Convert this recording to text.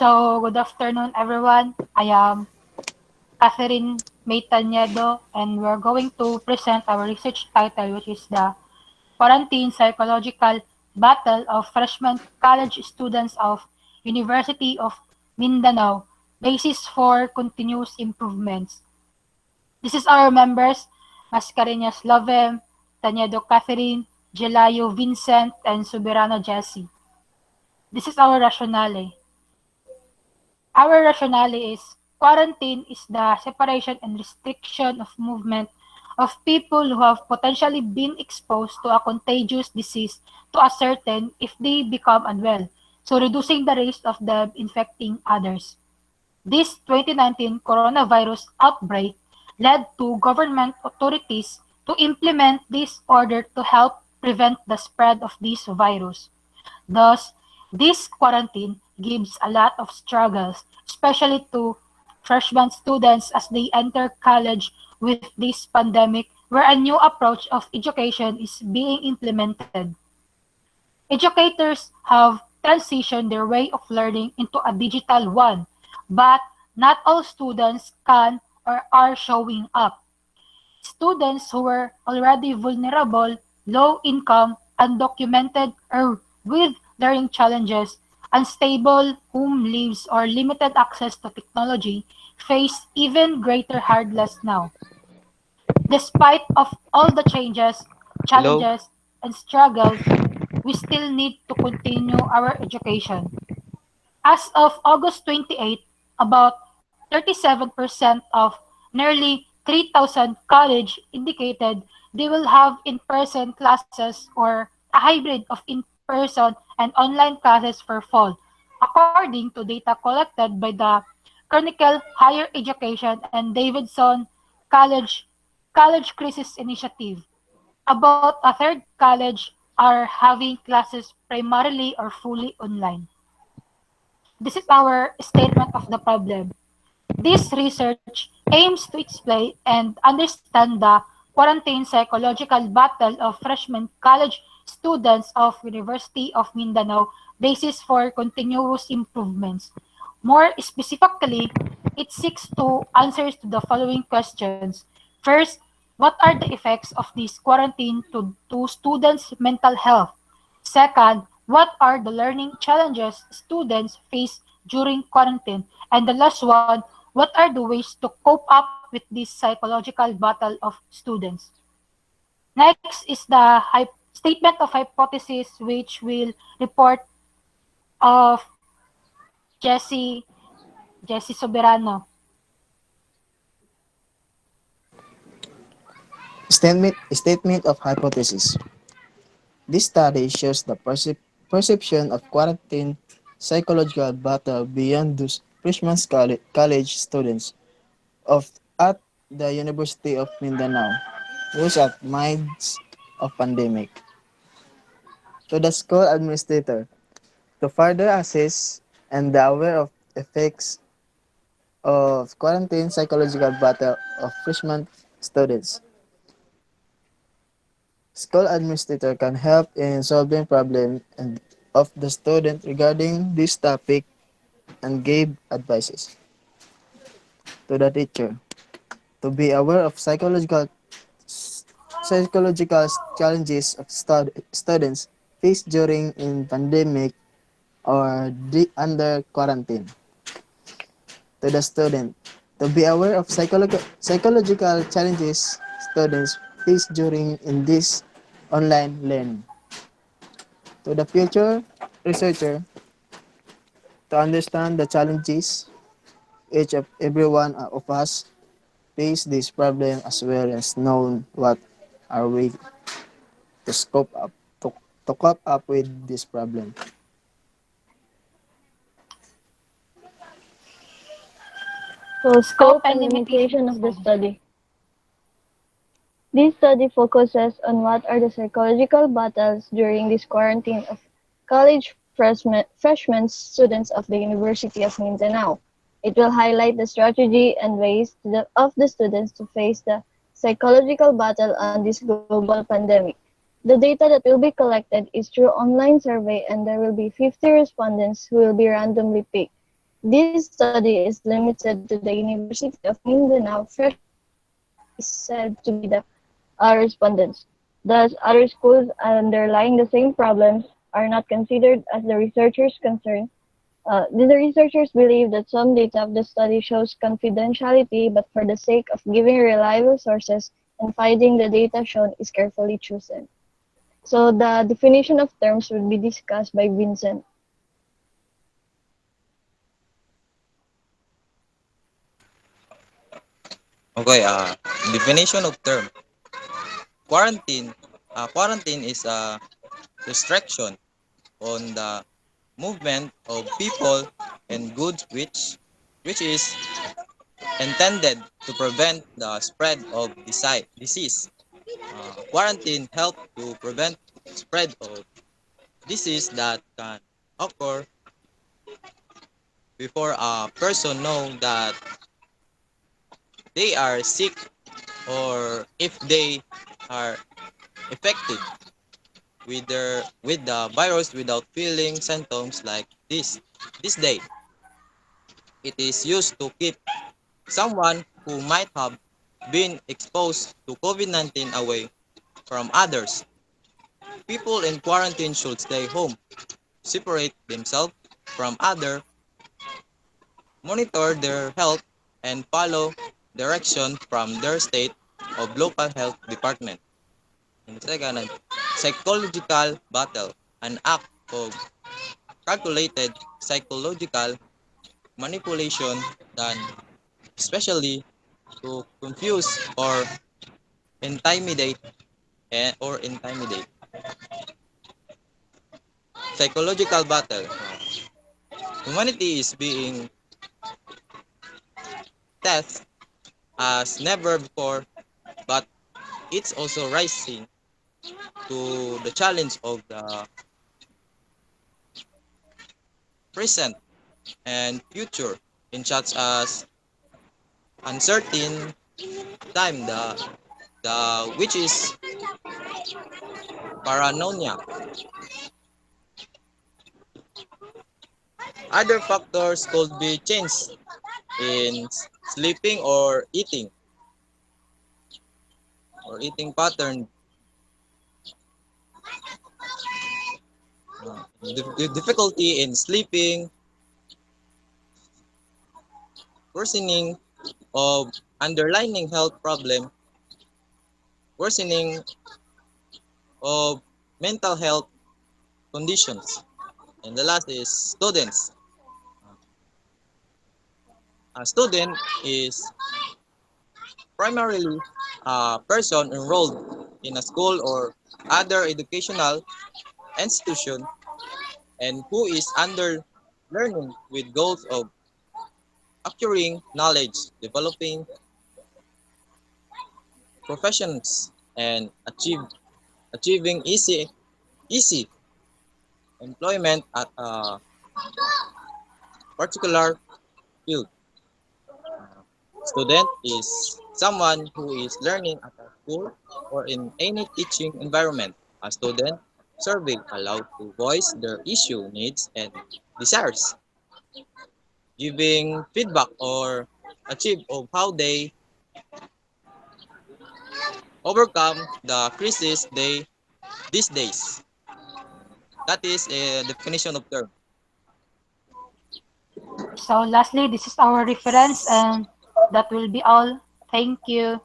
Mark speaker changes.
Speaker 1: So, good afternoon, everyone. I am Catherine Maytañedo, and we're going to present our research title, which is the Quarantine Psychological Battle of Freshman College Students of University of Mindanao, Basis for Continuous Improvements. This is our members, Mascareñas Lovem, Tañedo Catherine, Gelayo Vincent, and Soberano Jesse. This is our rationale. Our rationale is quarantine is the separation and restriction of movement of people who have potentially been exposed to a contagious disease to ascertain if they become unwell, so reducing the risk of them infecting others. This 2019 coronavirus outbreak led to government authorities to implement this order to help prevent the spread of this virus. Thus, this quarantine gives a lot of struggles, especially to freshman students as they enter college with this pandemic where a new approach of education is being implemented. Educators have transitioned their way of learning into a digital one, but not all students can or are showing up. Students who were already vulnerable, low income, undocumented, or with learning challenges, unstable home lives, or limited access to technology face even greater hurdles now. Despite of all the changes,
Speaker 2: Hello?
Speaker 1: challenges, and struggles, we still need to continue our education. As of August 28, about 37% of nearly 3,000 college indicated they will have in-person classes or a hybrid of in-person and online classes for fall, according to data collected by the Chronicle Higher Education and Davidson College Crisis Initiative. About a third college are having classes primarily or fully online. This is our statement of the problem. This research aims to explain and understand the quarantine psychological battle of freshman college students of University of Mindanao basis for continuous improvements. More specifically, it seeks to answers to the following questions. First, what are the effects of this quarantine to students' mental health? Second, what are the learning challenges students face during quarantine? And the last one, what are the ways to cope up with this psychological battle of students? Next is the statement of hypothesis, which will report of Jesse Jesse Soberano.
Speaker 3: Statement of hypothesis. This study shows the perception of quarantine psychological battle beyond those freshman college students of at the University of Mindanao, who's at minds of pandemic. To the school administrator, to further assess and the aware of effects of quarantine psychological battle of freshman students. School administrator can help in solving problems and of the student regarding this topic and give advices to the teacher to be aware of psychological challenges of students faced during in pandemic or under quarantine to the student to be aware of psychological challenges students face during in this online learning to the future researcher to understand the challenges each of every one of us face this problem as well as know what are we to scope up to cope up with this problem.
Speaker 4: So,
Speaker 1: Scope
Speaker 4: scope
Speaker 1: and
Speaker 4: and
Speaker 1: limitation
Speaker 4: limitation
Speaker 1: of the
Speaker 4: of the
Speaker 1: study.
Speaker 4: study. This study focuses on what are the psychological battles during this quarantine of college freshmen students of the University of Mindanao. It will highlight the strategy and ways of the students to face the psychological battle on this global pandemic. The data that will be collected is through online survey and there will be 50 respondents who will be randomly picked. This study is limited to the University of Mindanao freshmen is said to be the respondents. Thus, other schools underlying the same problems are not considered as the researchers' concern. The researchers believe that some data of the study shows confidentiality, but for the sake of giving reliable sources and finding the data shown is carefully chosen. So the definition of terms will be discussed by Vincent.
Speaker 2: Okay, definition of term. Quarantine. Quarantine is a restriction on the movement of people and goods which is intended to prevent the spread of disease. Quarantine help to prevent spread of disease that can occur before a person know that they are sick or if they are affected with the virus without feeling symptoms like this day. It is used to keep someone who might have been exposed to COVID-19 away from others. People in quarantine should stay home, separate themselves from others, monitor their health, and follow direction from their state of local health department. And second, psychological battle, an act of calculated psychological manipulation done especially to confuse or intimidate intimidate. Psychological battle. Humanity is being tested as never before, but it's also rising to the challenge of the present and future in such as uncertain time the which is paranoia. Other factors could be change in sleeping or eating pattern, difficulty in sleeping, worsening of underlying health problem, worsening of mental health conditions. And the last is students. A student is primarily a person enrolled in a school or other educational institution and who is under learning with goals of acquiring knowledge, developing professions, and achieving easy employment at a particular field. Student is someone who is learning at a school or in any teaching environment. A student survey allowed to voice their issue, needs, and desires, giving feedback or achieve of how they overcome the crisis these days. That is a definition of term.
Speaker 1: So lastly, this is our reference and that will be all. Thank you.